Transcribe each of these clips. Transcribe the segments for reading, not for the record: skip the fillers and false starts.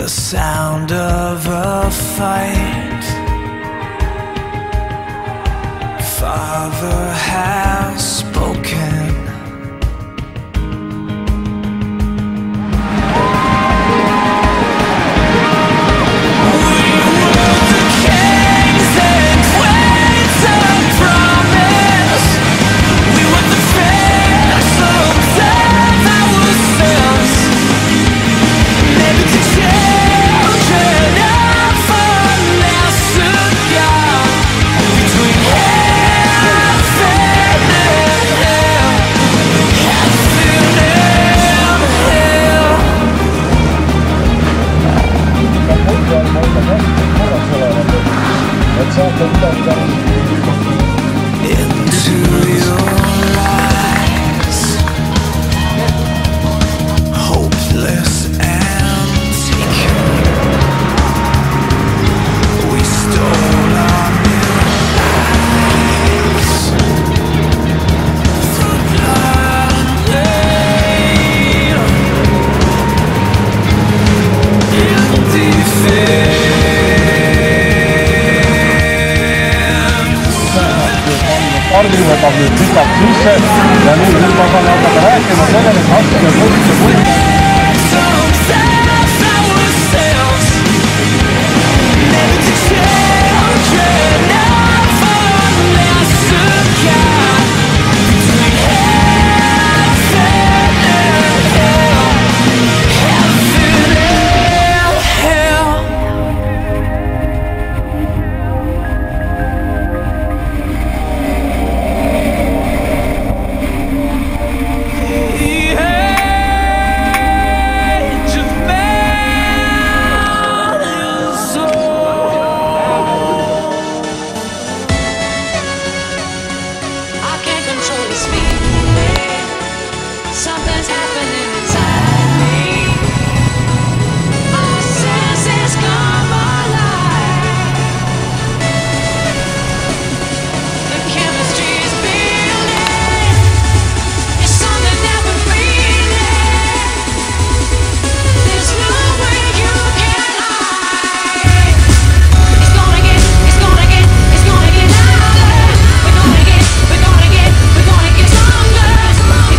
the sound of a fight. Father has spoken. Into your eyes, hopeless and taken, we stole our new lives. The blood rain in defense. Ardi võtab nüüd pikalt sisse ja nüüd Hüppasan hakkab rääkima sellest asja mõtte. Something's happening inside me. Our senses come alive. The chemistry's building. It's something that we're feeling. There's no way you can hide. It's gonna get louder. We're gonna get stronger. You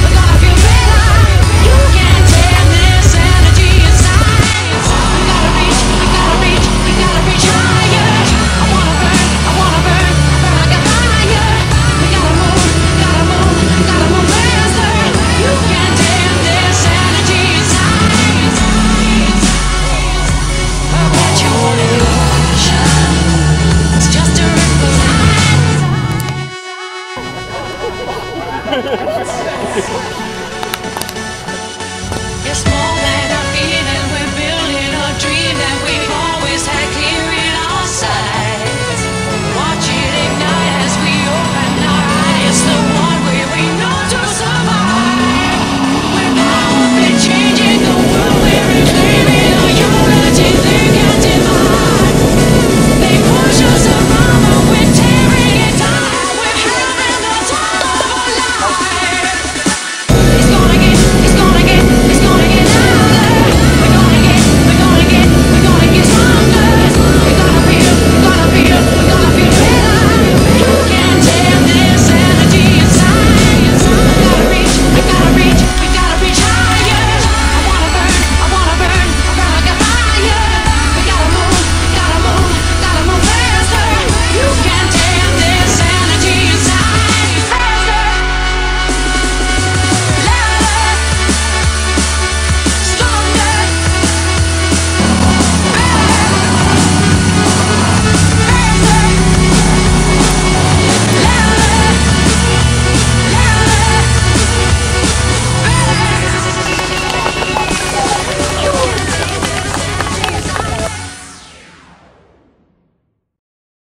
gotta feel better. You can't tame this energy inside. You gotta reach higher. I wanna burn like a fire. We gotta move faster. You can't tame this energy inside. I bet you want illusion. It's just a ripple line. You're small.